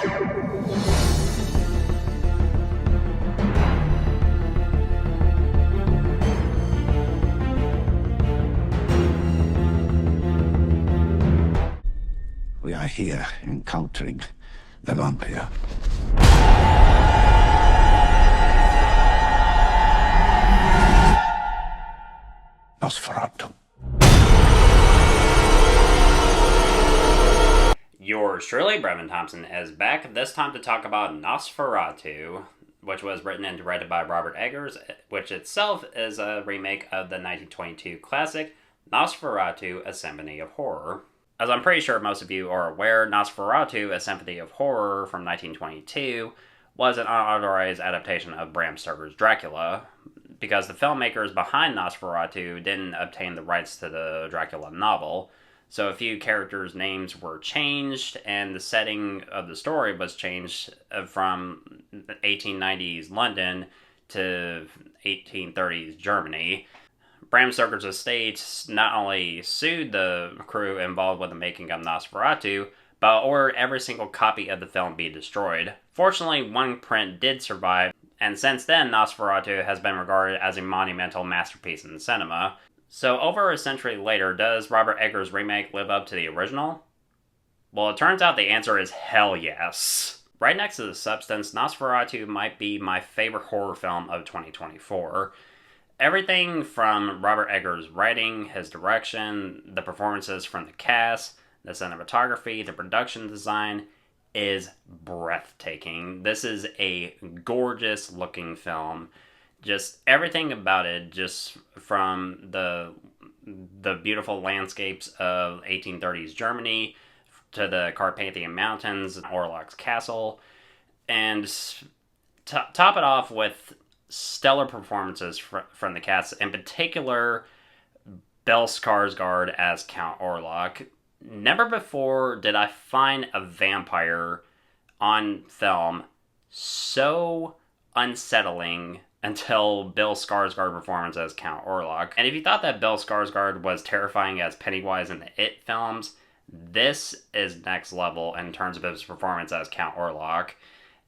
We are here encountering the vampire. Nosferatu. Yours truly, Brevin Thompson, is back this time to talk about Nosferatu, which was written and directed by Robert Eggers, which itself is a remake of the 1922 classic Nosferatu, A Symphony of Horror. As I'm pretty sure most of you are aware, Nosferatu, A Symphony of Horror from 1922 was an unauthorized adaptation of Bram Stoker's Dracula, because the filmmakers behind Nosferatu didn't obtain the rights to the Dracula novel, so a few characters' names were changed, and the setting of the story was changed from 1890s London to 1830s Germany. Bram Stoker's estate not only sued the crew involved with the making of Nosferatu, but ordered every single copy of the film be destroyed. Fortunately, one print did survive, and since then, Nosferatu has been regarded as a monumental masterpiece in cinema. So over a century later, does Robert Eggers' remake live up to the original? Well, it turns out the answer is hell yes. Right next to The Substance, Nosferatu might be my favorite horror film of 2024. Everything from Robert Eggers' writing, his direction, the performances from the cast, the cinematography, the production design is breathtaking. This is a gorgeous looking film. Just everything about it, just from the beautiful landscapes of 1830s Germany to the Carpathian Mountains, Orlock's castle, and top it off with stellar performances from the cast, in particular Bill Skarsgard as Count Orlock. Never before did I find a vampire on film so unsettling until Bill Skarsgård's performance as Count Orlock. And if you thought that Bill Skarsgård was terrifying as Pennywise in the It films, this is next level in terms of his performance as Count Orlock.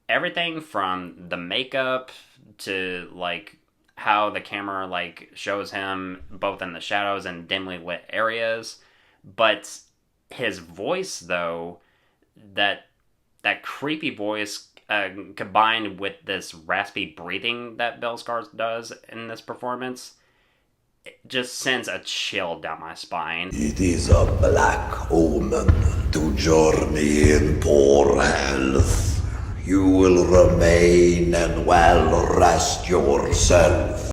Everything from the makeup to like how the camera like shows him both in the shadows and dimly lit areas, but his voice though, that creepy voice combined with this raspy breathing that Bill Skarsgård does in this performance, it just sends a chill down my spine. It is a black omen to journey in poor health. You will remain and well rest yourself.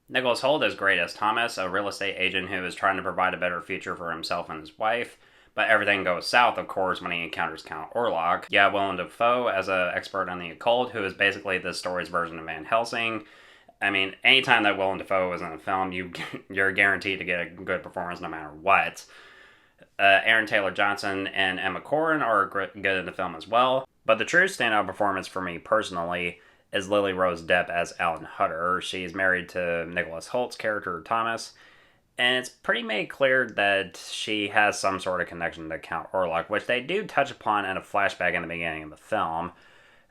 Nicholas Hoult is great as Thomas, a real estate agent who is trying to provide a better future for himself and his wife. But everything goes south, of course, when he encounters Count Orlock. You have Willem Dafoe as an expert on the occult, who is basically this story's version of Van Helsing. I mean, anytime that Willem Dafoe is in a film, you're guaranteed to get a good performance no matter what. Aaron Taylor-Johnson and Emma Corrin are good in the film as well. But the true standout performance for me personally is Lily Rose Depp as Ellen Hutter. She's married to Nicholas Holt's character, Thomas. And it's pretty made clear that she has some sort of connection to Count Orlock, which they do touch upon in a flashback in the beginning of the film.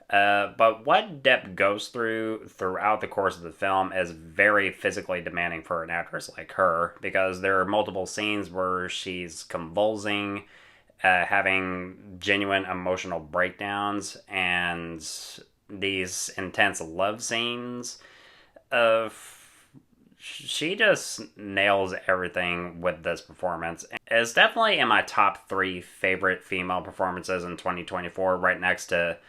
But what Depp goes throughout the course of the film is very physically demanding for an actress like her, because there are multiple scenes where she's convulsing, having genuine emotional breakdowns, and these intense love scenes. She just nails everything with this performance. It's definitely in my top 3 favorite female performances in 2024, right next to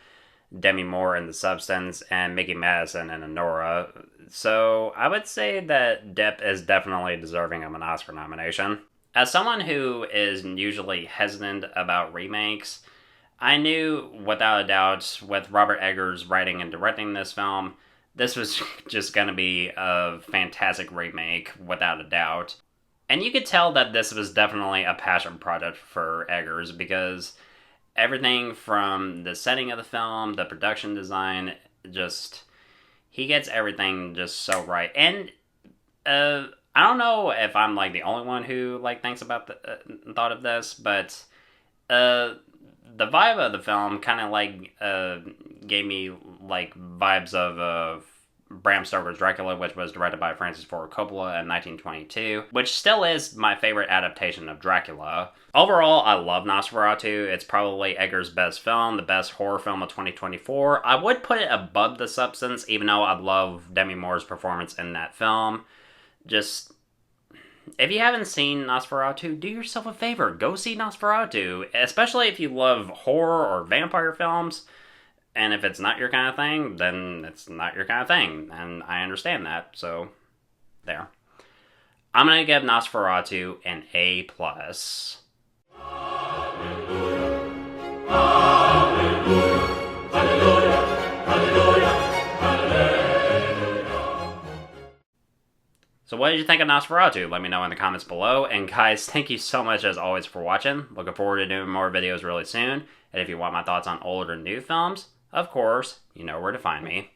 Demi Moore in The Substance and Mickey Madison in Anora. So I would say that Depp is definitely deserving of an Oscar nomination. As someone who is usually hesitant about remakes, I knew without a doubt with Robert Eggers writing and directing this film, this was just going to be a fantastic remake, without a doubt. And you could tell that this was definitely a passion project for Eggers, because everything from the setting of the film, the production design, just, he gets everything just so right. And I don't know if I'm like the only one who like thinks about thought of this, but the vibe of the film kind of like gave me like vibes of Bram Stoker's Dracula, which was directed by Francis Ford Coppola in 1922, which still is my favorite adaptation of Dracula. Overall, I love Nosferatu. It's probably Eggers' best film, the best horror film of 2024. I would put it above The Substance, even though I love Demi Moore's performance in that film. Just, if you haven't seen Nosferatu, do yourself a favor. Go see Nosferatu, especially if you love horror or vampire films. And if it's not your kind of thing, then it's not your kind of thing. And I understand that, so there. I'm going to give Nosferatu an A+. So what did you think of Nosferatu? Let me know in the comments below. And guys, thank you so much as always for watching. Looking forward to doing more videos really soon. And if you want my thoughts on old or new films, of course, you know where to find me.